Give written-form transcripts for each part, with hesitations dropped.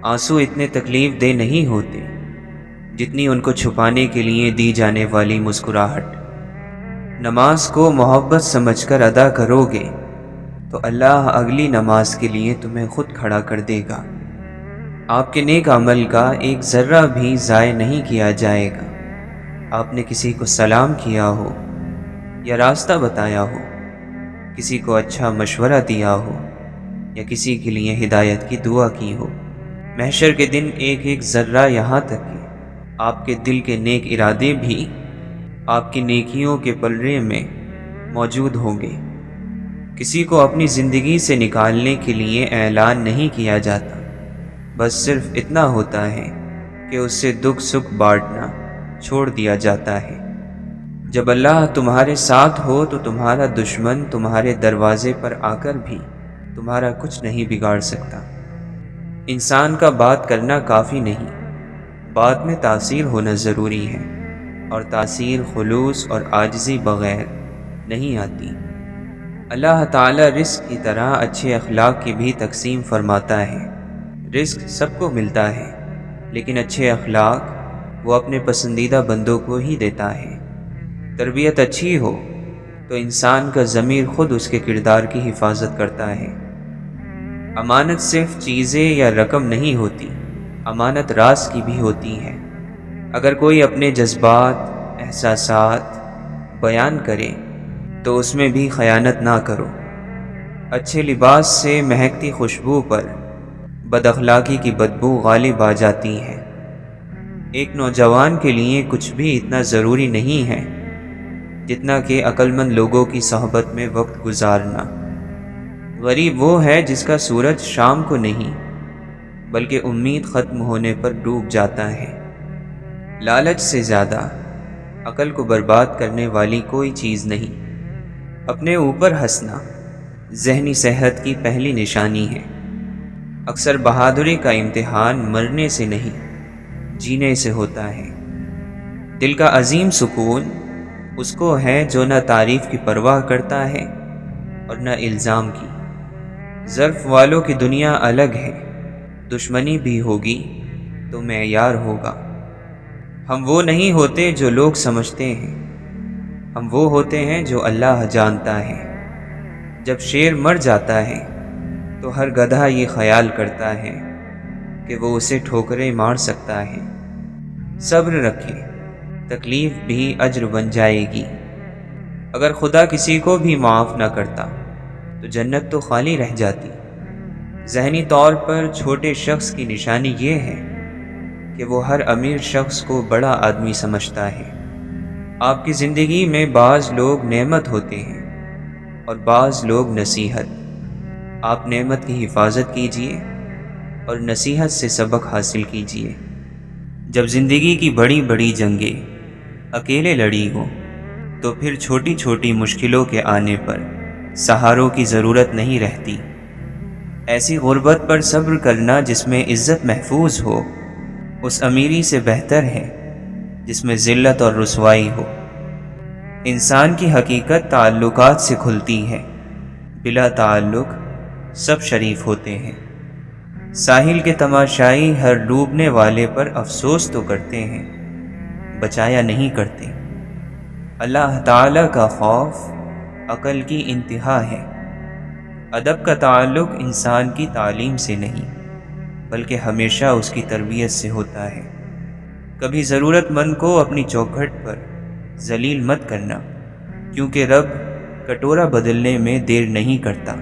آنسو اتنے تکلیف دہ نہیں ہوتے جتنی ان کو چھپانے کے لیے دی جانے والی مسکراہٹ۔ نماز کو محبت سمجھ کر ادا کرو گے تو اللہ اگلی نماز کے لیے تمہیں خود کھڑا کر دے گا۔ آپ کے نیک عمل کا ایک ذرہ بھی ضائع نہیں کیا جائے گا۔ آپ نے کسی کو سلام کیا ہو یا راستہ بتایا ہو، کسی کو اچھا مشورہ دیا ہو یا کسی کے لیے ہدایت کی دعا کی ہو، محشر کے دن ایک ایک ذرہ، یہاں تک کہ آپ کے دل کے نیک ارادے بھی آپ کی نیکیوں کے پلڑے میں موجود ہوں گے۔ کسی کو اپنی زندگی سے نکالنے کے لیے اعلان نہیں کیا جاتا، بس صرف اتنا ہوتا ہے کہ اس سے دکھ سکھ بانٹنا چھوڑ دیا جاتا ہے۔ جب اللہ تمہارے ساتھ ہو تو تمہارا دشمن تمہارے دروازے پر آ کر بھی تمہارا کچھ نہیں بگاڑ سکتا۔ انسان کا بات کرنا کافی نہیں، بات میں تاثیر ہونا ضروری ہے، اور تاثیر خلوص اور عاجزی بغیر نہیں آتی۔ اللہ تعالی رزق کی طرح اچھے اخلاق کی بھی تقسیم فرماتا ہے۔ رزق سب کو ملتا ہے، لیکن اچھے اخلاق وہ اپنے پسندیدہ بندوں کو ہی دیتا ہے۔ تربیت اچھی ہو تو انسان کا ضمیر خود اس کے کردار کی حفاظت کرتا ہے۔ امانت صرف چیزیں یا رقم نہیں ہوتی، امانت راز کی بھی ہوتی ہے۔ اگر کوئی اپنے جذبات، احساسات بیان کرے تو اس میں بھی خیانت نہ کرو۔ اچھے لباس سے مہکتی خوشبو پر بد اخلاقی کی بدبو غالب آ جاتی ہے۔ ایک نوجوان کے لیے کچھ بھی اتنا ضروری نہیں ہے جتنا کہ عقل مند لوگوں کی صحبت میں وقت گزارنا۔ غریب وہ ہے جس کا سورج شام کو نہیں بلکہ امید ختم ہونے پر ڈوب جاتا ہے۔ لالچ سے زیادہ عقل کو برباد کرنے والی کوئی چیز نہیں۔ اپنے اوپر ہنسنا ذہنی صحت کی پہلی نشانی ہے۔ اکثر بہادری کا امتحان مرنے سے نہیں، جینے سے ہوتا ہے۔ دل کا عظیم سکون اس کو ہے جو نہ تعریف کی پرواہ کرتا ہے اور نہ الزام کی۔ ظرف والوں کی دنیا الگ ہے، دشمنی بھی ہوگی تو معیار ہوگا۔ ہم وہ نہیں ہوتے جو لوگ سمجھتے ہیں، ہم وہ ہوتے ہیں جو اللہ جانتا ہے۔ جب شیر مر جاتا ہے تو ہر گدھا یہ خیال کرتا ہے کہ وہ اسے ٹھوکریں مار سکتا ہے۔ صبر رکھے، تکلیف بھی اجر بن جائے گی۔ اگر خدا کسی کو بھی معاف نہ کرتا تو جنت تو خالی رہ جاتی۔ ذہنی طور پر چھوٹے شخص کی نشانی یہ ہے کہ وہ ہر امیر شخص کو بڑا آدمی سمجھتا ہے۔ آپ کی زندگی میں بعض لوگ نعمت ہوتے ہیں اور بعض لوگ نصیحت۔ آپ نعمت کی حفاظت کیجیے اور نصیحت سے سبق حاصل کیجیے۔ جب زندگی کی بڑی بڑی جنگیں اکیلے لڑی ہو تو پھر چھوٹی چھوٹی مشکلوں کے آنے پر سہاروں کی ضرورت نہیں رہتی۔ ایسی غربت پر صبر کرنا جس میں عزت محفوظ ہو اس امیری سے بہتر ہے جس میں ذلت اور رسوائی ہو۔ انسان کی حقیقت تعلقات سے کھلتی ہے، بلا تعلق سب شریف ہوتے ہیں۔ ساحل کے تماشائی ہر ڈوبنے والے پر افسوس تو کرتے ہیں، بچایا نہیں کرتے۔ اللہ تعالی کا خوف عقل کی انتہا ہے۔ ادب کا تعلق انسان کی تعلیم سے نہیں بلکہ ہمیشہ اس کی تربیت سے ہوتا ہے۔ کبھی ضرورت مند کو اپنی چوکھٹ پر ذلیل مت کرنا، کیونکہ رب کٹورا بدلنے میں دیر نہیں کرتا۔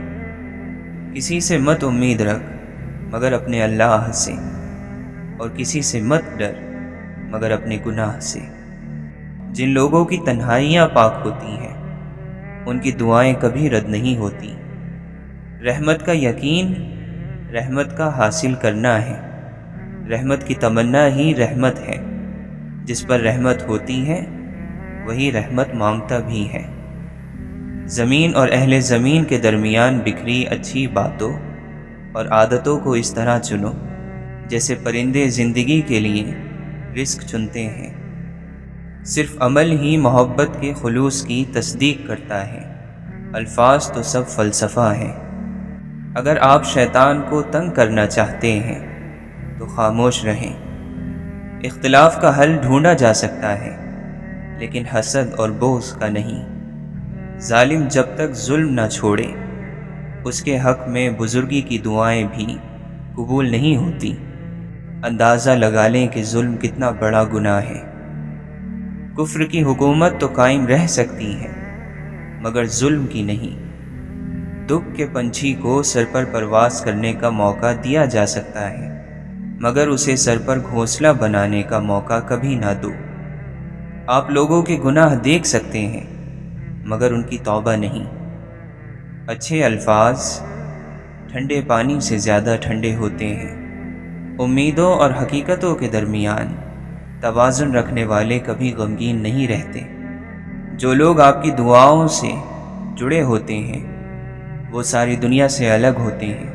کسی سے مت امید رکھ مگر اپنے اللہ سے، اور کسی سے مت ڈر مگر اپنے گناہ سے۔ جن لوگوں کی تنہائیاں پاک ہوتی ہیں ان کی دعائیں کبھی رد نہیں ہوتی۔ رحمت کا یقین رحمت کا حاصل کرنا ہے۔ رحمت کی تمنا ہی رحمت ہے۔ جس پر رحمت ہوتی ہے وہی رحمت مانگتا بھی ہے۔ زمین اور اہل زمین کے درمیان بکھری اچھی باتوں اور عادتوں کو اس طرح چنو جیسے پرندے زندگی کے لیے رزق چنتے ہیں۔ صرف عمل ہی محبت کے خلوص کی تصدیق کرتا ہے، الفاظ تو سب فلسفہ ہے۔ اگر آپ شیطان کو تنگ کرنا چاہتے ہیں تو خاموش رہیں۔ اختلاف کا حل ڈھونڈا جا سکتا ہے، لیکن حسد اور بغض کا نہیں۔ ظالم جب تک ظلم نہ چھوڑے، اس کے حق میں بزرگی کی دعائیں بھی قبول نہیں ہوتی۔ اندازہ لگا لیں کہ ظلم کتنا بڑا گناہ ہے۔ کفر کی حکومت تو قائم رہ سکتی ہے، مگر ظلم کی نہیں۔ دکھ کے پنچھی کو سر پر پرواز کرنے کا موقع دیا جا سکتا ہے، مگر اسے سر پر گھونسلہ بنانے کا موقع کبھی نہ دو۔ آپ لوگوں کے گناہ دیکھ سکتے ہیں، مگر ان کی توبہ نہیں۔ اچھے الفاظ ٹھنڈے پانی سے زیادہ ٹھنڈے ہوتے ہیں۔ امیدوں اور حقیقتوں کے درمیان توازن رکھنے والے کبھی غمگین نہیں رہتے۔ جو لوگ آپ کی دعاؤں سے جڑے ہوتے ہیں، وہ ساری دنیا سے الگ ہوتے ہیں،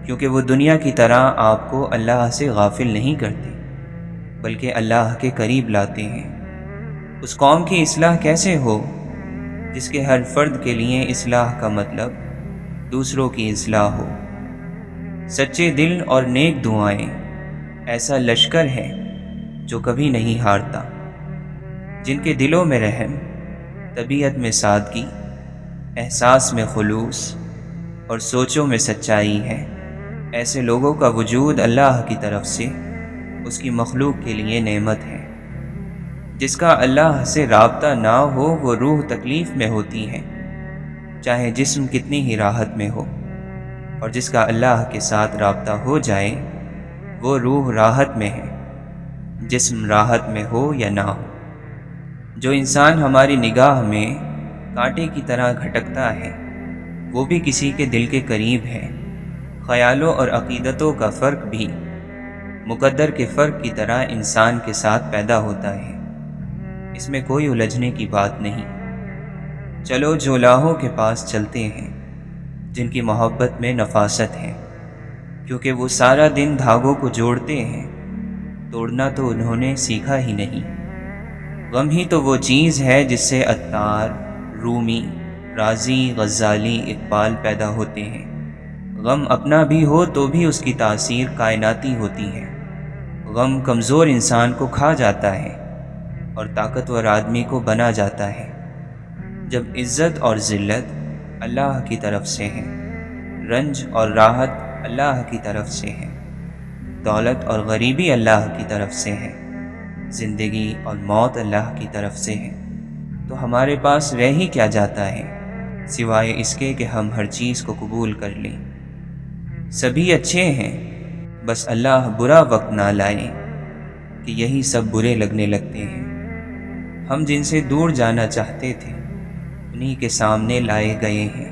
کیونکہ وہ دنیا کی طرح آپ کو اللہ سے غافل نہیں کرتے، بلکہ اللہ کے قریب لاتے ہیں۔ اس قوم کی اصلاح کیسے ہو جس کے ہر فرد کے لیے اصلاح کا مطلب دوسروں کی اصلاح ہو؟ سچے دل اور نیک دعائیں ایسا لشکر ہے جو کبھی نہیں ہارتا۔ جن کے دلوں میں رحم، طبیعت میں سادگی، احساس میں خلوص اور سوچوں میں سچائی ہے، ایسے لوگوں کا وجود اللہ کی طرف سے اس کی مخلوق کے لیے نعمت ہے۔ جس کا اللہ سے رابطہ نہ ہو وہ روح تکلیف میں ہوتی ہے، چاہے جسم کتنی ہی راحت میں ہو، اور جس کا اللہ کے ساتھ رابطہ ہو جائے وہ روح راحت میں ہے، جسم راحت میں ہو یا نہ ہو۔ جو انسان ہماری نگاہ میں کانٹے کی طرح گھٹکتا ہے، وہ بھی کسی کے دل کے قریب ہے۔ خیالوں اور عقیدتوں کا فرق بھی مقدر کے فرق کی طرح انسان کے ساتھ پیدا ہوتا ہے۔ اس میں کوئی الجھنے کی بات نہیں۔ چلو جولاہوں کے پاس چلتے ہیں جن کی محبت میں نفاست ہے، کیونکہ وہ سارا دن دھاگوں کو جوڑتے ہیں، توڑنا تو انہوں نے سیکھا ہی نہیں۔ غم ہی تو وہ چیز ہے جس سے عطار، رومی، رازی، غزالی، اقبال پیدا ہوتے ہیں۔ غم اپنا بھی ہو تو بھی اس کی تاثیر کائناتی ہوتی ہے۔ غم کمزور انسان کو کھا جاتا ہے اور طاقتور آدمی کو بنا جاتا ہے۔ جب عزت اور ذلت اللہ کی طرف سے ہے، رنج اور راحت اللہ کی طرف سے ہے، دولت اور غریبی اللہ کی طرف سے ہے، زندگی اور موت اللہ کی طرف سے ہے، تو ہمارے پاس رہ ہی کیا جاتا ہے سوائے اس کے کہ ہم ہر چیز کو قبول کر لیں۔ سبھی اچھے ہیں، بس اللہ برا وقت نہ لائے کہ یہی سب برے لگنے لگتے ہیں۔ ہم جن سے دور جانا چاہتے تھے انہی کے سامنے لائے گئے ہیں۔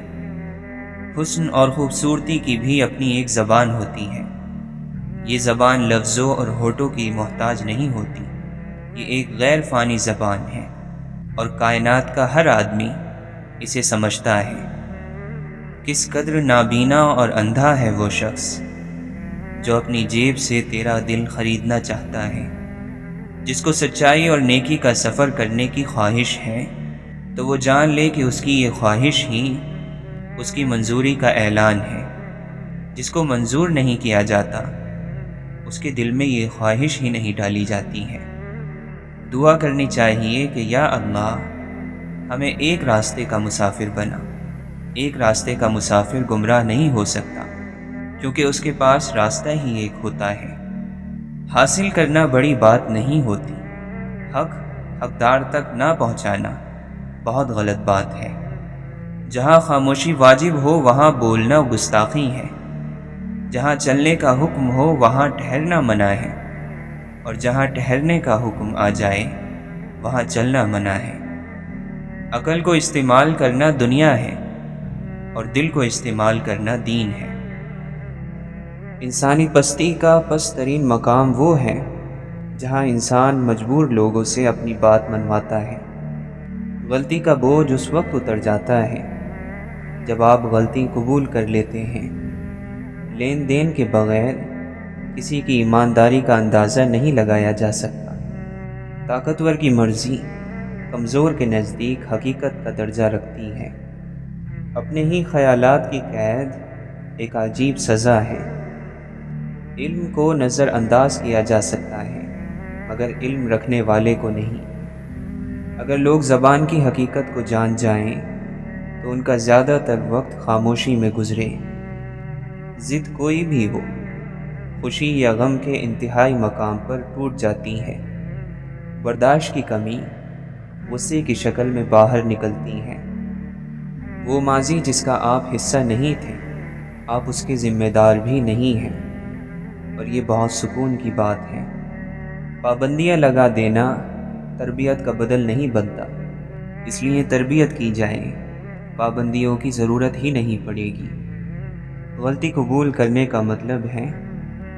حسن اور خوبصورتی کی بھی اپنی ایک زبان ہوتی ہے۔ یہ زبان لفظوں اور ہونٹوں کی محتاج نہیں ہوتی، یہ ایک غیر فانی زبان ہے، اور کائنات کا ہر آدمی اسے سمجھتا ہے۔ کس قدر نابینا اور اندھا ہے وہ شخص جو اپنی جیب سے تیرا دل خریدنا چاہتا ہے۔ جس کو سچائی اور نیکی کا سفر کرنے کی خواہش ہے تو وہ جان لے کہ اس کی یہ خواہش ہی اس کی منظوری کا اعلان ہے۔ جس کو منظور نہیں کیا جاتا اس کے دل میں یہ خواہش ہی نہیں ڈالی جاتی ہے۔ دعا کرنی چاہیے کہ یا اللہ ہمیں ایک راستے کا مسافر بنا۔ ایک راستے کا مسافر گمراہ نہیں ہو سکتا، کیونکہ اس کے پاس راستہ ہی ایک ہوتا ہے۔ حاصل کرنا بڑی بات نہیں ہوتی، حق حقدار تک نہ پہنچانا بہت غلط بات ہے۔ جہاں خاموشی واجب ہو وہاں بولنا گستاخی ہے، جہاں چلنے کا حکم ہو وہاں ٹھہرنا منع ہے، اور جہاں ٹھہرنے کا حکم آ جائے وہاں چلنا منع ہے۔ عقل کو استعمال کرنا دنیا ہے اور دل کو استعمال کرنا دین ہے۔ انسانی پستی کا پست ترین مقام وہ ہے جہاں انسان مجبور لوگوں سے اپنی بات منواتا ہے۔ غلطی کا بوجھ اس وقت اتر جاتا ہے جب آپ غلطی قبول کر لیتے ہیں۔ لین دین کے بغیر کسی کی ایمانداری کا اندازہ نہیں لگایا جا سکتا۔ طاقتور کی مرضی کمزور کے نزدیک حقیقت کا درجہ رکھتی ہے۔ اپنے ہی خیالات کی قید ایک عجیب سزا ہے۔ علم کو نظر انداز کیا جا سکتا ہے مگر علم رکھنے والے کو نہیں۔ اگر لوگ زبان کی حقیقت کو جان جائیں تو ان کا زیادہ تر وقت خاموشی میں گزرے۔ ضد کوئی بھی ہو، خوشی یا غم کے انتہائی مقام پر ٹوٹ جاتی ہے۔ برداشت کی کمی غصے کی شکل میں باہر نکلتی ہے۔ وہ ماضی جس کا آپ حصہ نہیں تھے، آپ اس کے ذمہ دار بھی نہیں ہیں، اور یہ بہت سکون کی بات ہے۔ پابندیاں لگا دینا تربیت کا بدل نہیں بنتا، اس لیے تربیت کی جائے، پابندیوں کی ضرورت ہی نہیں پڑے گی۔ غلطی قبول کرنے کا مطلب ہے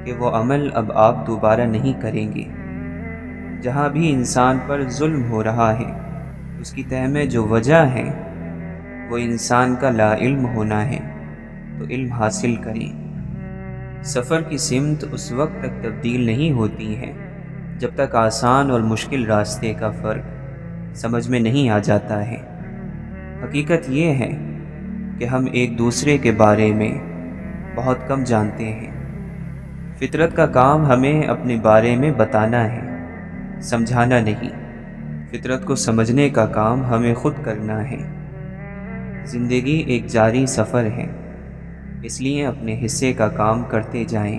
کہ وہ عمل اب آپ دوبارہ نہیں کریں گے۔ جہاں بھی انسان پر ظلم ہو رہا ہے، اس کی تہ میں جو وجہ ہے وہ انسان کا لا علم ہونا ہے، تو علم حاصل کریں۔ سفر کی سمت اس وقت تک تبدیل نہیں ہوتی ہے جب تک آسان اور مشکل راستے کا فرق سمجھ میں نہیں آ جاتا ہے۔ حقیقت یہ ہے کہ ہم ایک دوسرے کے بارے میں بہت کم جانتے ہیں۔ فطرت کا کام ہمیں اپنے بارے میں بتانا ہے، سمجھانا نہیں۔ فطرت کو سمجھنے کا کام ہمیں خود کرنا ہے۔ زندگی ایک جاری سفر ہے، اس لیے اپنے حصے کا کام کرتے جائیں۔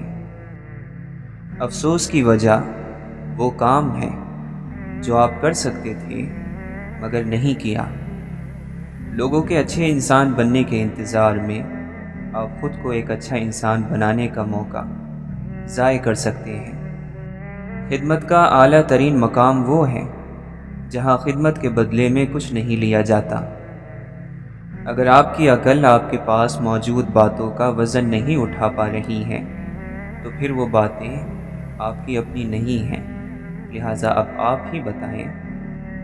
افسوس کی وجہ وہ کام ہے جو آپ کر سکتے تھے مگر نہیں کیا۔ لوگوں کے اچھے انسان بننے کے انتظار میں آپ خود کو ایک اچھا انسان بنانے کا موقع ضائع کر سکتے ہیں۔ خدمت کا اعلیٰ ترین مقام وہ ہے جہاں خدمت کے بدلے میں کچھ نہیں لیا جاتا۔ اگر آپ کی عقل آپ کے پاس موجود باتوں کا وزن نہیں اٹھا پا رہی ہے تو پھر وہ باتیں آپ کی اپنی نہیں ہیں۔ لہٰذا اب آپ ہی بتائیں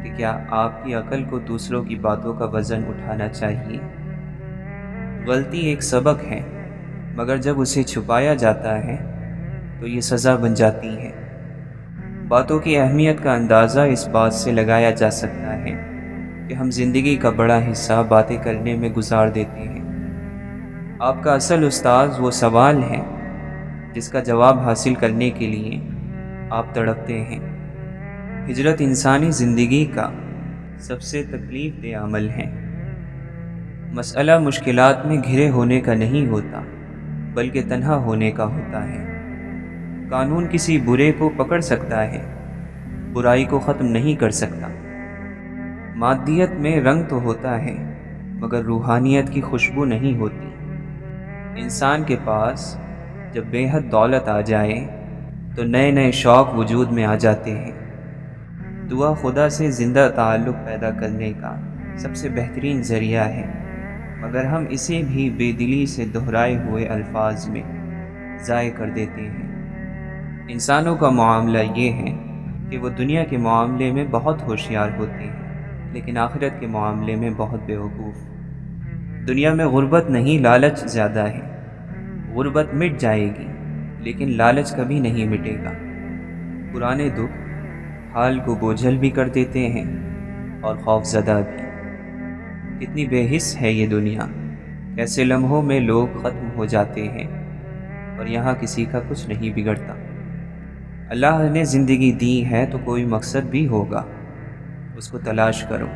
کہ کیا آپ کی عقل کو دوسروں کی باتوں کا وزن اٹھانا چاہیے؟ غلطی ایک سبق ہے، مگر جب اسے چھپایا جاتا ہے تو یہ سزا بن جاتی ہے۔ باتوں کی اہمیت کا اندازہ اس بات سے لگایا جا سکتا ہے کہ ہم زندگی کا بڑا حصہ باتیں کرنے میں گزار دیتے ہیں۔ آپ کا اصل استاذ وہ سوال ہے جس کا جواب حاصل کرنے کے لیے آپ تڑپتے ہیں۔ ہجرت انسانی زندگی کا سب سے تکلیف دہ عمل ہے۔ مسئلہ مشکلات میں گھرے ہونے کا نہیں ہوتا بلکہ تنہا ہونے کا ہوتا ہے۔ قانون کسی برے کو پکڑ سکتا ہے، برائی کو ختم نہیں کر سکتا۔ مادیت میں رنگ تو ہوتا ہے مگر روحانیت کی خوشبو نہیں ہوتی۔ انسان کے پاس جب بے حد دولت آ جائے تو نئے نئے شوق وجود میں آ جاتے ہیں۔ دعا خدا سے زندہ تعلق پیدا کرنے کا سب سے بہترین ذریعہ ہے، مگر ہم اسے بھی بے دلی سے دہرائے ہوئے الفاظ میں ضائع کر دیتے ہیں۔ انسانوں کا معاملہ یہ ہے کہ وہ دنیا کے معاملے میں بہت ہوشیار ہوتے ہیں لیکن آخرت کے معاملے میں بہت بیوقوف۔ دنیا میں غربت نہیں، لالچ زیادہ ہے۔ غربت مٹ جائے گی لیکن لالچ کبھی نہیں مٹے گا۔ پرانے دکھ حال کو بوجھل بھی کر دیتے ہیں اور خوف زدہ بھی۔ کتنی بے حس ہے یہ دنیا، کیسے لمحوں میں لوگ ختم ہو جاتے ہیں اور یہاں کسی کا کچھ نہیں بگڑتا۔ اللہ نے زندگی دی ہے تو کوئی مقصد بھی ہوگا، اس کو تلاش کرو۔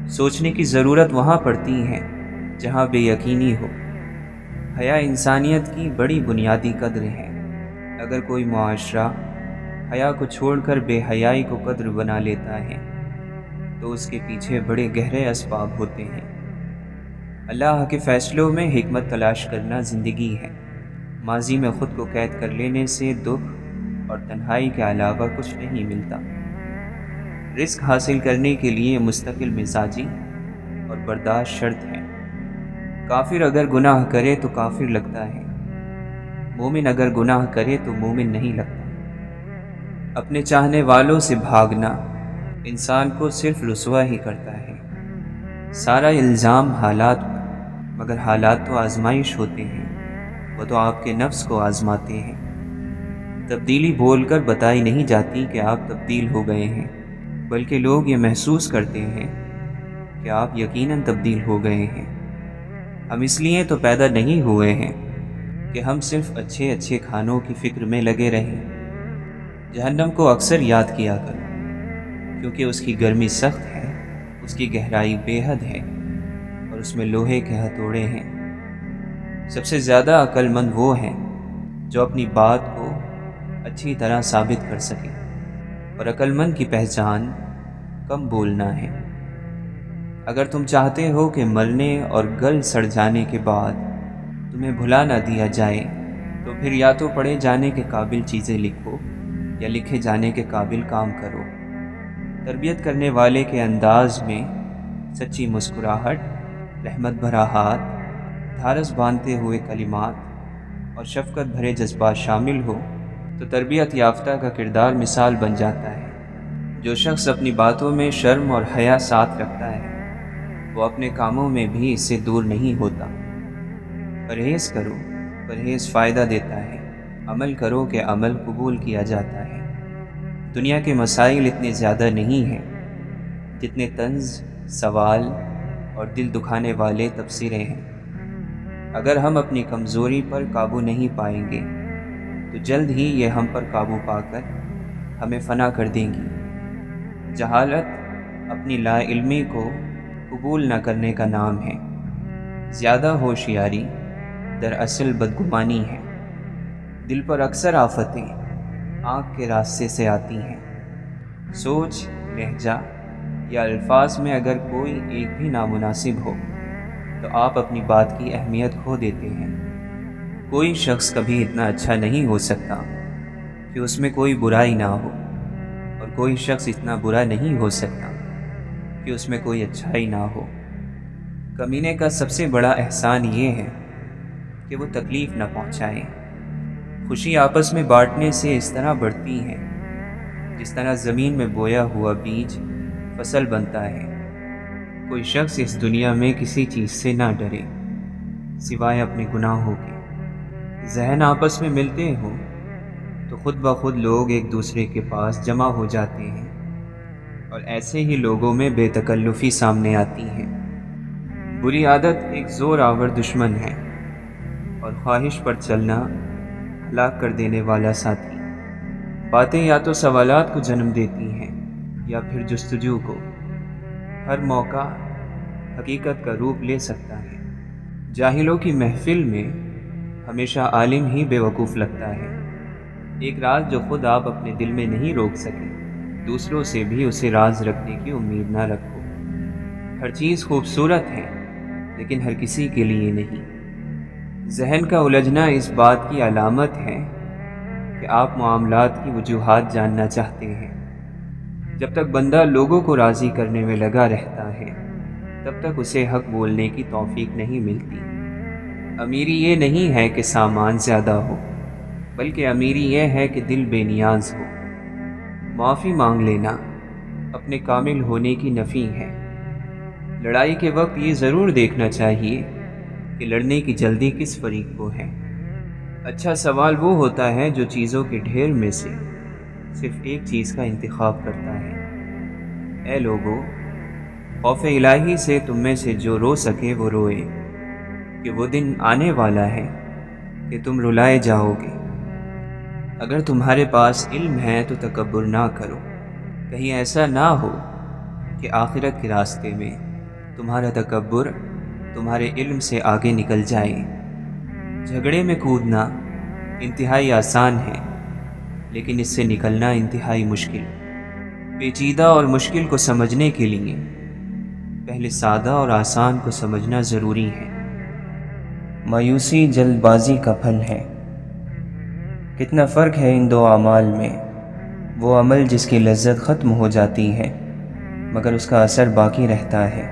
سوچنے کی ضرورت وہاں پڑتی ہے جہاں بے یقینی ہو۔ حیا انسانیت کی بڑی بنیادی قدر ہے۔ اگر کوئی معاشرہ حیا کو چھوڑ کر بے حیائی کو قدر بنا لیتا ہے تو اس کے پیچھے بڑے گہرے اسباب ہوتے ہیں۔ اللہ کے فیصلوں میں حکمت تلاش کرنا زندگی ہے۔ ماضی میں خود کو قید کر لینے سے دکھ اور تنہائی کے علاوہ کچھ نہیں ملتا۔ رزق حاصل کرنے کے لیے مستقل مزاجی اور برداشت شرط ہے۔ کافر اگر گناہ کرے تو کافر لگتا ہے، مومن اگر گناہ کرے تو مومن نہیں لگتا۔ اپنے چاہنے والوں سے بھاگنا انسان کو صرف رسوا ہی کرتا ہے۔ سارا الزام حالات پر، مگر حالات تو آزمائش ہوتے ہیں، وہ تو آپ کے نفس کو آزماتے ہیں۔ تبدیلی بول کر بتائی نہیں جاتی کہ آپ تبدیل ہو گئے ہیں، بلکہ لوگ یہ محسوس کرتے ہیں کہ آپ یقیناً تبدیل ہو گئے ہیں۔ ہم اس لیے تو پیدا نہیں ہوئے ہیں کہ ہم صرف اچھے اچھے کھانوں کی فکر میں لگے رہیں۔ جہنم کو اکثر یاد کیا کرو، کیونکہ اس کی گرمی سخت ہے، اس کی گہرائی بے حد ہے، اور اس میں لوہے کے ہتھوڑے ہیں۔ سب سے زیادہ عقل مند وہ ہیں جو اپنی بات کو اچھی طرح ثابت کر سکیں، اور عقل مند کی پہچان کم بولنا ہے۔ اگر تم چاہتے ہو کہ مرنے اور گل سڑ جانے کے بعد تمہیں بھلا نہ دیا جائے، تو پھر یا تو پڑھے جانے کے قابل چیزیں لکھو یا لکھے جانے کے قابل کام کرو۔ تربیت کرنے والے کے انداز میں سچی مسکراہٹ، رحمت بھرا ہاتھ، دھارس باندھتے ہوئے کلمات اور شفقت بھرے جذبات شامل ہو تو تربیت یافتہ کا کردار مثال بن جاتا ہے۔ جو شخص اپنی باتوں میں شرم اور حیا ساتھ رکھتا ہے، وہ اپنے کاموں میں بھی اس سے دور نہیں ہوتا۔ پرہیز کرو، پرہیز فائدہ دیتا ہے۔ عمل کرو کہ عمل قبول کیا جاتا ہے۔ دنیا کے مسائل اتنے زیادہ نہیں ہیں جتنے طنز، سوال اور دل دکھانے والے تبصرے ہیں۔ اگر ہم اپنی کمزوری پر قابو نہیں پائیں گے تو جلد ہی یہ ہم پر قابو پا کر ہمیں فنا کر دیں گی۔ جہالت اپنی لا علمی کو قبول نہ کرنے کا نام ہے۔ زیادہ ہوشیاری دراصل بدگمانی ہے۔ دل پر اکثر آفتیں آنکھ کے راستے سے آتی ہیں۔ سوچ، لہجہ یا الفاظ میں اگر کوئی ایک بھی نامناسب ہو تو آپ اپنی بات کی اہمیت کھو دیتے ہیں۔ کوئی شخص کبھی اتنا اچھا نہیں ہو سکتا کہ اس میں کوئی برائی نہ ہو، اور کوئی شخص اتنا برا نہیں ہو سکتا کہ اس میں کوئی اچھائی نہ ہو۔ کمینے کا سب سے بڑا احسان یہ ہے کہ وہ تکلیف نہ پہنچائیں۔ خوشی آپس میں بانٹنے سے اس طرح بڑھتی ہے جس طرح زمین میں بویا ہوا بیج فصل بنتا ہے۔ کوئی شخص اس دنیا میں کسی چیز سے نہ ڈرے سوائے اپنے گناہوں کے۔ ذہن آپس میں ملتے ہوں تو خود بخود لوگ ایک دوسرے کے پاس جمع ہو جاتے ہیں، اور ایسے ہی لوگوں میں بے تکلفی سامنے آتی ہے۔ بری عادت ایک زور آور دشمن ہے، اور خواہش پر چلنا ہلاک کر دینے والا ساتھی۔ باتیں یا تو سوالات کو جنم دیتی ہیں یا پھر جستجو کو۔ ہر موقع حقیقت کا روپ لے سکتا ہے۔ جاہلوں کی محفل میں ہمیشہ عالم ہی بے وقوف لگتا ہے۔ ایک راز جو خود آپ اپنے دل میں نہیں روک سکے، دوسروں سے بھی اسے راز رکھنے کی امید نہ رکھو۔ ہر چیز خوبصورت ہے لیکن ہر کسی کے لیے نہیں۔ ذہن کا الجھنا اس بات کی علامت ہے کہ آپ معاملات کی وجوہات جاننا چاہتے ہیں۔ جب تک بندہ لوگوں کو راضی کرنے میں لگا رہتا ہے، تب تک اسے حق بولنے کی توفیق نہیں ملتی۔ امیری یہ نہیں ہے کہ سامان زیادہ ہو، بلکہ امیری یہ ہے کہ دل بے نیاز ہو۔ معافی مانگ لینا اپنے کامل ہونے کی نفی ہے۔ لڑائی کے وقت یہ ضرور دیکھنا چاہیے کہ لڑنے کی جلدی کس فریق کو ہے۔ اچھا سوال وہ ہوتا ہے جو چیزوں کے ڈھیر میں سے صرف ایک چیز کا انتخاب کرتا ہے۔ اے لوگو، خوف الہی سے تم میں سے جو رو سکے وہ روئے، کہ وہ دن آنے والا ہے کہ تم رلائے جاؤ گے۔ اگر تمہارے پاس علم ہے تو تکبر نہ کرو، کہیں ایسا نہ ہو کہ آخرت کے راستے میں تمہارا تکبر تمہارے علم سے آگے نکل جائے۔ جھگڑے میں کودنا انتہائی آسان ہے، لیکن اس سے نکلنا انتہائی مشکل۔ پیچیدہ اور مشکل کو سمجھنے کے لیے پہلے سادہ اور آسان کو سمجھنا ضروری ہے۔ مایوسی جلد بازی کا پھل ہے۔ کتنا فرق ہے ان دو اعمال میں۔ وہ عمل جس کی لذت ختم ہو جاتی ہے مگر اس کا اثر باقی رہتا ہے،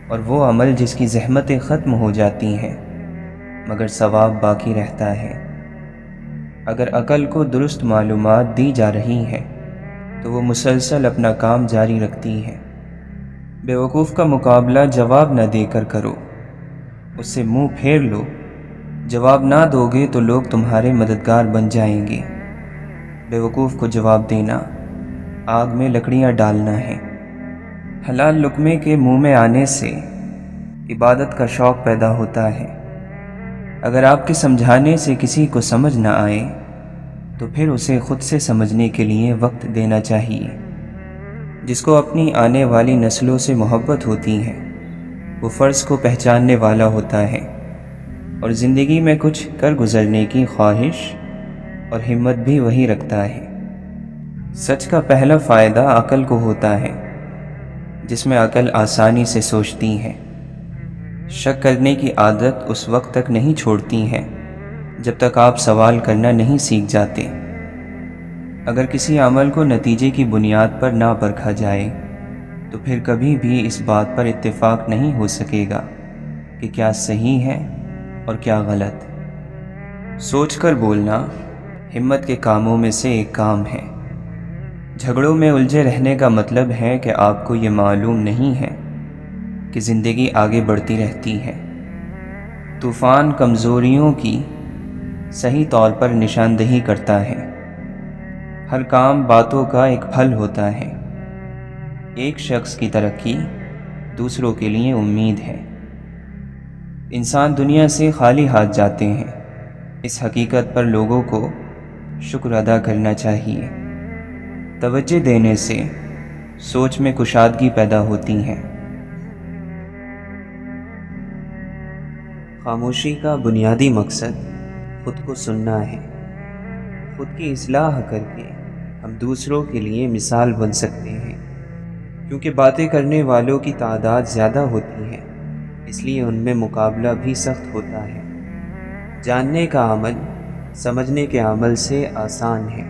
اور وہ عمل جس کی زحمتیں ختم ہو جاتی ہیں مگر ثواب باقی رہتا ہے۔ اگر عقل کو درست معلومات دی جا رہی ہیں تو وہ مسلسل اپنا کام جاری رکھتی ہے۔ بے وقوف کا مقابلہ جواب نہ دے کر کرو، اس سے منہ پھیر لو۔ جواب نہ دو گے تو لوگ تمہارے مددگار بن جائیں گے۔ بے وقوف کو جواب دینا آگ میں لکڑیاں ڈالنا ہے۔ حلال لقمے کے منہ میں آنے سے عبادت کا شوق پیدا ہوتا ہے۔ اگر آپ کے سمجھانے سے کسی کو سمجھ نہ آئے تو پھر اسے خود سے سمجھنے کے لیے وقت دینا چاہیے۔ جس کو اپنی آنے والی نسلوں سے محبت ہوتی ہے وہ فرض کو پہچاننے والا ہوتا ہے اور زندگی میں کچھ کر گزرنے کی خواہش اور ہمت بھی وہی رکھتا ہے۔ سچ کا پہلا فائدہ عقل کو ہوتا ہے، جس میں عقل آسانی سے سوچتی ہے۔ شک کرنے کی عادت اس وقت تک نہیں چھوڑتی ہے جب تک آپ سوال کرنا نہیں سیکھ جاتے۔ اگر کسی عمل کو نتیجے کی بنیاد پر نہ پرکھا جائے تو پھر کبھی بھی اس بات پر اتفاق نہیں ہو سکے گا کہ کیا صحیح ہے اور کیا غلط۔ سوچ کر بولنا ہمت کے کاموں میں سے ایک کام ہے۔ جھگڑوں میں الجھے رہنے کا مطلب ہے کہ آپ کو یہ معلوم نہیں ہے کہ زندگی آگے بڑھتی رہتی ہے۔ طوفان کمزوریوں کی صحیح طور پر نشاندہی کرتا ہے۔ ہر کام باتوں کا ایک پھل ہوتا ہے۔ ایک شخص کی ترقی دوسروں کے لیے امید ہے۔ انسان دنیا سے خالی ہاتھ جاتے ہیں، اس حقیقت پر لوگوں کو شکر ادا کرنا چاہیے۔ توجہ دینے سے سوچ میں کشادگی پیدا ہوتی ہے۔ خاموشی کا بنیادی مقصد خود کو سننا ہے۔ خود کی اصلاح کر کے ہم دوسروں کے لیے مثال بن سکتے ہیں، کیونکہ باتیں کرنے والوں کی تعداد زیادہ ہوتی ہے، اس لیے ان میں مقابلہ بھی سخت ہوتا ہے۔ جاننے کا عمل سمجھنے کے عمل سے آسان ہے۔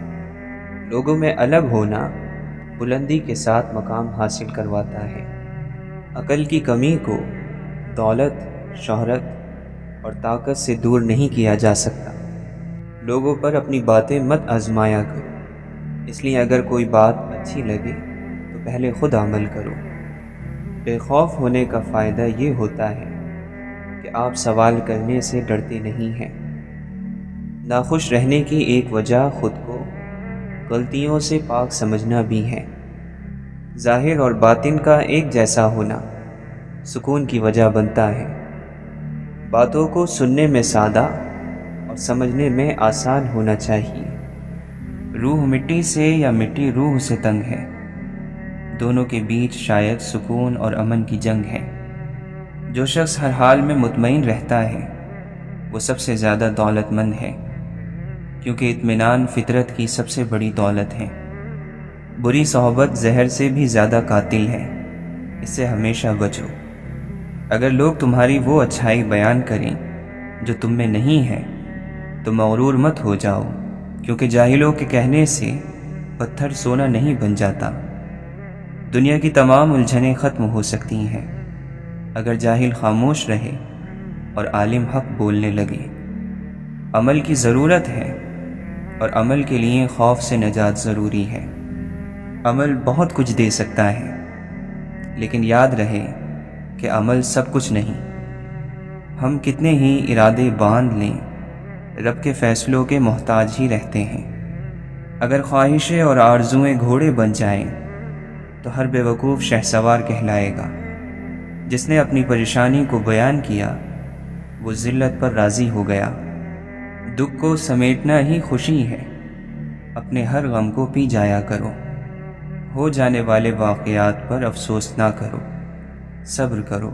لوگوں میں الگ ہونا بلندی کے ساتھ مقام حاصل کرواتا ہے۔ عقل کی کمی کو دولت، شہرت اور طاقت سے دور نہیں کیا جا سکتا۔ لوگوں پر اپنی باتیں مت آزمایا کرو، اس لیے اگر کوئی بات اچھی لگے تو پہلے خود عمل کرو۔ بے خوف ہونے کا فائدہ یہ ہوتا ہے کہ آپ سوال کرنے سے ڈرتے نہیں ہیں۔ ناخوش رہنے کی ایک وجہ خود کو غلطیوں سے پاک سمجھنا بھی ہے۔ ظاہر اور باطن کا ایک جیسا ہونا سکون کی وجہ بنتا ہے۔ باتوں کو سننے میں سادہ اور سمجھنے میں آسان ہونا چاہیے۔ روح مٹی سے یا مٹی روح سے تنگ ہے، دونوں کے بیچ شاید سکون اور امن کی جنگ ہے۔ جو شخص ہر حال میں مطمئن رہتا ہے وہ سب سے زیادہ دولت مند ہے، کیونکہ اطمینان فطرت کی سب سے بڑی دولت ہے۔ بری صحبت زہر سے بھی زیادہ قاتل ہے، اس سے ہمیشہ بچو۔ اگر لوگ تمہاری وہ اچھائی بیان کریں جو تم میں نہیں ہے تو مغرور مت ہو جاؤ، کیونکہ جاہلوں کے کہنے سے پتھر سونا نہیں بن جاتا۔ دنیا کی تمام الجھنیں ختم ہو سکتی ہیں اگر جاہل خاموش رہے اور عالم حق بولنے لگے۔ عمل کی ضرورت ہے اور عمل کے لیے خوف سے نجات ضروری ہے۔ عمل بہت کچھ دے سکتا ہے، لیکن یاد رہے کہ عمل سب کچھ نہیں۔ ہم کتنے ہی ارادے باندھ لیں، رب کے فیصلوں کے محتاج ہی رہتے ہیں۔ اگر خواہشیں اور آرزوئیں گھوڑے بن جائیں تو ہر بے وقوف شہسوار کہلائے گا۔ جس نے اپنی پریشانی کو بیان کیا وہ ذلت پر راضی ہو گیا۔ دکھ کو سمیٹنا ہی خوشی ہے، اپنے ہر غم کو پی جایا کرو۔ ہو جانے والے واقعات پر افسوس نہ کرو، صبر کرو۔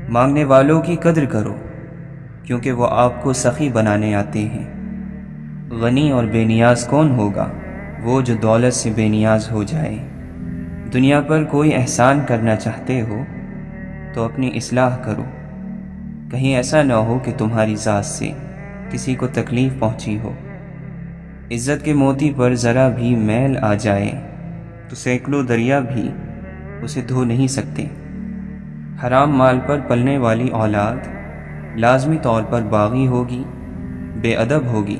مانگنے والوں کی قدر کرو، کیونکہ وہ آپ کو سخی بنانے آتے ہیں۔ غنی اور بے نیاز کون ہوگا؟ وہ جو دولت سے بے نیاز ہو جائے۔ دنیا پر کوئی احسان کرنا چاہتے ہو تو اپنی اصلاح کرو، کہیں ایسا نہ ہو کہ تمہاری ذات سے کسی کو تکلیف پہنچی ہو۔ عزت کے موتی پر ذرا بھی میل آ جائے تو سینکڑوں دریا بھی اسے دھو نہیں سکتے۔ حرام مال پر پلنے والی اولاد لازمی طور پر باغی ہوگی، بے ادب ہوگی،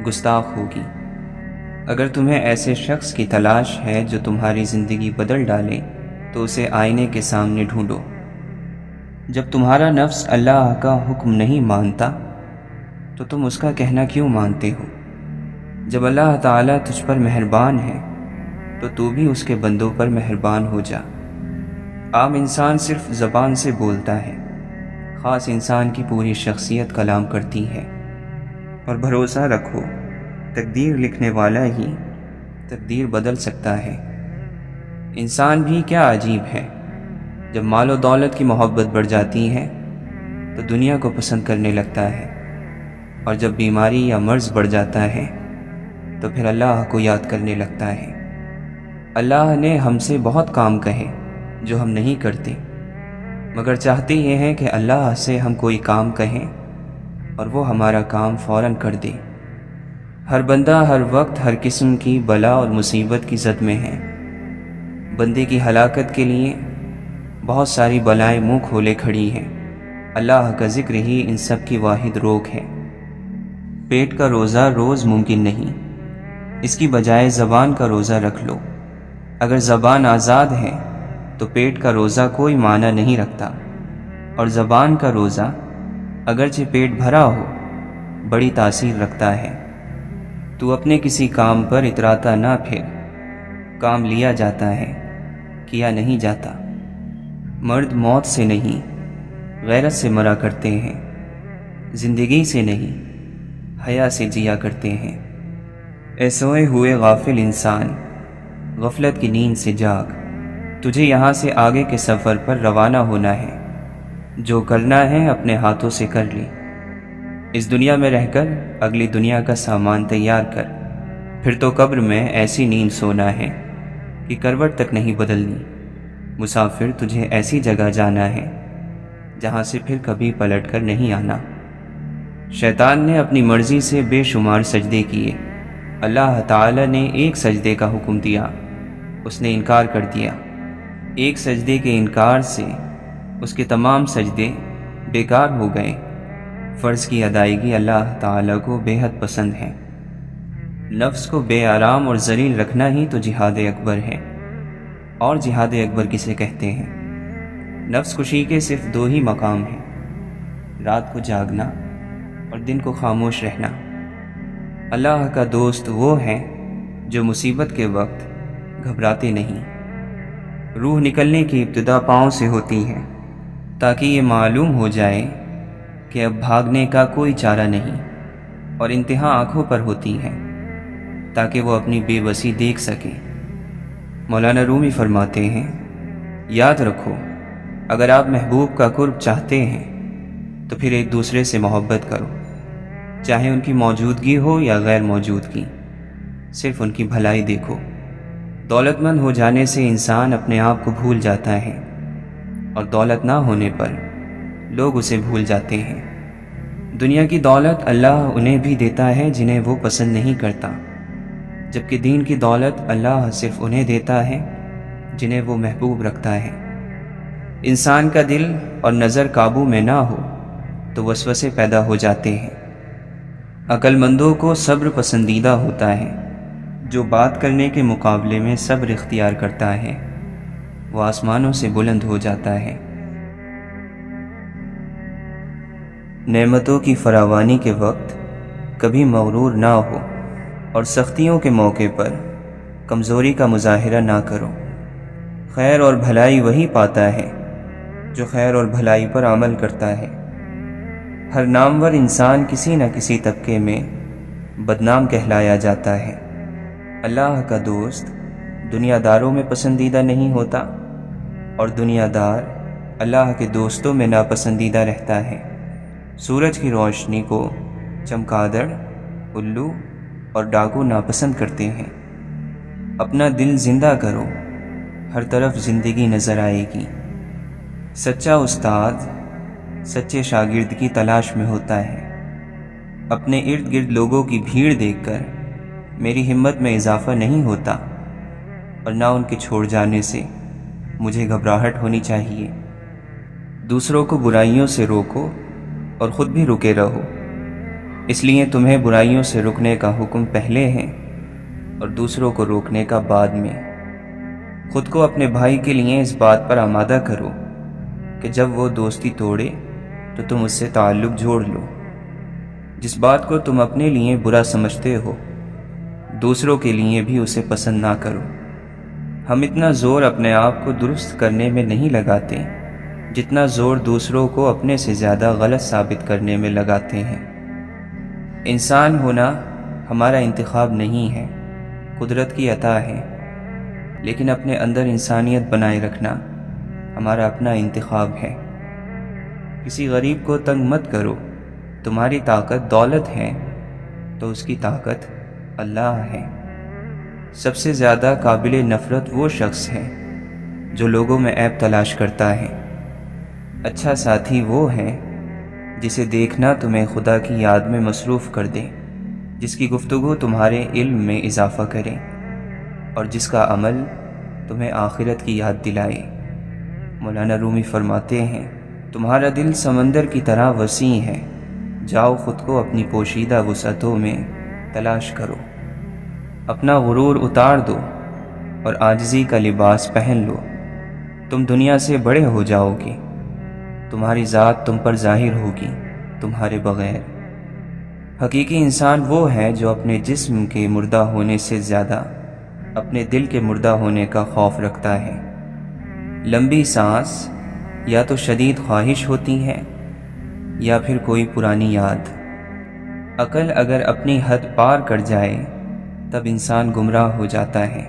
گستاخ ہوگی۔ اگر تمہیں ایسے شخص کی تلاش ہے جو تمہاری زندگی بدل ڈالے تو اسے آئینے کے سامنے ڈھونڈو۔ جب تمہارا نفس اللہ کا حکم نہیں مانتا تو تم اس کا کہنا کیوں مانتے ہو؟ جب اللہ تعالیٰ تجھ پر مہربان ہے تو تو بھی اس کے بندوں پر مہربان ہو جا۔ عام انسان صرف زبان سے بولتا ہے، خاص انسان کی پوری شخصیت کلام کرتی ہے۔ اور بھروسہ رکھو، تقدیر لکھنے والا ہی تقدیر بدل سکتا ہے۔ انسان بھی کیا عجیب ہے، جب مال و دولت کی محبت بڑھ جاتی ہے تو دنیا کو پسند کرنے لگتا ہے، اور جب بیماری یا مرض بڑھ جاتا ہے تو پھر اللہ کو یاد کرنے لگتا ہے۔ اللہ نے ہم سے بہت کام کہے جو ہم نہیں کرتے، مگر چاہتے یہ ہیں کہ اللہ سے ہم کوئی کام کہیں اور وہ ہمارا کام فوراً کر دے۔ ہر بندہ ہر وقت ہر قسم کی بلا اور مصیبت کی زد میں ہے۔ بندے کی ہلاکت کے لیے بہت ساری بلائیں منہ کھولے کھڑی ہیں، اللہ کا ذکر ہی ان سب کی واحد روک ہے۔ پیٹ کا روزہ روز ممکن نہیں، اس کی بجائے زبان کا روزہ رکھ لو۔ اگر زبان آزاد ہے تو پیٹ کا روزہ کوئی معنی نہیں رکھتا، اور زبان کا روزہ اگرچہ پیٹ بھرا ہو بڑی تاثیر رکھتا ہے۔ تو اپنے کسی کام پر اتراتا نہ پھر، کام لیا جاتا ہے، کیا نہیں جاتا۔ مرد موت سے نہیں غیرت سے مرا کرتے ہیں، زندگی سے نہیں حیا سے جیا کرتے ہیں۔ اے سوئے ہوئے غافل انسان، غفلت کی نیند سے جاگ، تجھے یہاں سے آگے کے سفر پر روانہ ہونا ہے۔ جو کرنا ہے اپنے ہاتھوں سے کر لے، اس دنیا میں رہ کر اگلی دنیا کا سامان تیار کر، پھر تو قبر میں ایسی نیند سونا ہے کہ کروٹ تک نہیں بدلنی۔ مسافر تجھے ایسی جگہ جانا ہے جہاں سے پھر کبھی پلٹ کر نہیں آنا۔ شیطان نے اپنی مرضی سے بے شمار سجدے کیے، اللہ تعالی نے ایک سجدے کا حکم دیا، اس نے انکار کر دیا۔ ایک سجدے کے انکار سے اس کے تمام سجدے بیکار ہو گئے۔ فرض کی ادائیگی اللہ تعالی کو بے حد پسند ہے۔ نفس کو بے آرام اور ذلیل رکھنا ہی تو جہاد اکبر ہے۔ اور جہاد اکبر کسے کہتے ہیں؟ نفس کشی کے صرف دو ہی مقام ہیں، رات کو جاگنا اور دن کو خاموش رہنا۔ اللہ کا دوست وہ ہے جو مصیبت کے وقت گھبراتے نہیں۔ روح نکلنے کی ابتدا پاؤں سے ہوتی ہے، تاکہ یہ معلوم ہو جائے کہ اب بھاگنے کا کوئی چارہ نہیں، اور انتہا آنکھوں پر ہوتی ہے تاکہ وہ اپنی بے بسی دیکھ سکے۔ مولانا رومی فرماتے ہیں، یاد رکھو، اگر آپ محبوب کا قرب چاہتے ہیں تو پھر ایک دوسرے سے محبت کرو، چاہے ان کی موجودگی ہو یا غیر موجودگی، صرف ان کی بھلائی دیکھو۔ دولت مند ہو جانے سے انسان اپنے آپ کو بھول جاتا ہے، اور دولت نہ ہونے پر لوگ اسے بھول جاتے ہیں۔ دنیا کی دولت اللہ انہیں بھی دیتا ہے جنہیں وہ پسند نہیں کرتا، جبکہ دین کی دولت اللہ صرف انہیں دیتا ہے جنہیں وہ محبوب رکھتا ہے۔ انسان کا دل اور نظر قابو میں نہ ہو تو وسوسے پیدا ہو جاتے ہیں۔ عقل مندوں کو صبر پسندیدہ ہوتا ہے۔ جو بات کرنے کے مقابلے میں صبر اختیار کرتا ہے وہ آسمانوں سے بلند ہو جاتا ہے۔ نعمتوں کی فراوانی کے وقت کبھی مغرور نہ ہو، اور سختیوں کے موقع پر کمزوری کا مظاہرہ نہ کرو۔ خیر اور بھلائی وہی پاتا ہے جو خیر اور بھلائی پر عمل کرتا ہے۔ ہر نامور انسان کسی نہ کسی طبقے میں بدنام کہلایا جاتا ہے۔ اللہ کا دوست دنیا داروں میں پسندیدہ نہیں ہوتا، اور دنیا دار اللہ کے دوستوں میں ناپسندیدہ رہتا ہے۔ سورج کی روشنی کو چمگادڑ، الو اور ڈاکو ناپسند کرتے ہیں۔ اپنا دل زندہ کرو، ہر طرف زندگی نظر آئے گی۔ سچا استاد سچے شاگرد کی تلاش میں ہوتا ہے۔ اپنے ارد گرد لوگوں کی بھیڑ دیکھ کر میری ہمت میں اضافہ نہیں ہوتا، اور نہ ان کے چھوڑ جانے سے مجھے گھبراہٹ ہونی چاہیے۔ دوسروں کو برائیوں سے روکو اور خود بھی رکے رہو، اس لیے تمہیں برائیوں سے رکنے کا حکم پہلے ہے اور دوسروں کو روکنے کا بعد میں۔ خود کو اپنے بھائی کے لیے اس بات پر آمادہ کرو کہ جب وہ دوستی توڑے تو تم اس سے تعلق جوڑ لو۔ جس بات کو تم اپنے لیے برا سمجھتے ہو دوسروں کے لیے بھی اسے پسند نہ کرو۔ ہم اتنا زور اپنے آپ کو درست کرنے میں نہیں لگاتے جتنا زور دوسروں کو اپنے سے زیادہ غلط ثابت کرنے میں لگاتے ہیں۔ انسان ہونا ہمارا انتخاب نہیں ہے، قدرت کی عطا ہے، لیکن اپنے اندر انسانیت بنائے رکھنا ہمارا اپنا انتخاب ہے۔ کسی غریب کو تنگ مت کرو، تمہاری طاقت دولت ہے تو اس کی طاقت اللہ ہے۔ سب سے زیادہ قابل نفرت وہ شخص ہے جو لوگوں میں عیب تلاش کرتا ہے۔ اچھا ساتھی وہ ہے جسے دیکھنا تمہیں خدا کی یاد میں مصروف کر دے، جس کی گفتگو تمہارے علم میں اضافہ کرے اور جس کا عمل تمہیں آخرت کی یاد دلائے۔ مولانا رومی فرماتے ہیں، تمہارا دل سمندر کی طرح وسیع ہے، جاؤ خود کو اپنی پوشیدہ وسعتوں میں تلاش کرو، اپنا غرور اتار دو اور عاجزی کا لباس پہن لو، تم دنیا سے بڑے ہو جاؤ گے، تمہاری ذات تم پر ظاہر ہوگی تمہارے بغیر۔ حقیقی انسان وہ ہے جو اپنے جسم کے مردہ ہونے سے زیادہ اپنے دل کے مردہ ہونے کا خوف رکھتا ہے۔ لمبی سانس یا تو شدید خواہش ہوتی ہے یا پھر کوئی پرانی یاد۔ عقل اگر اپنی حد پار کر جائے تب انسان گمراہ ہو جاتا ہے۔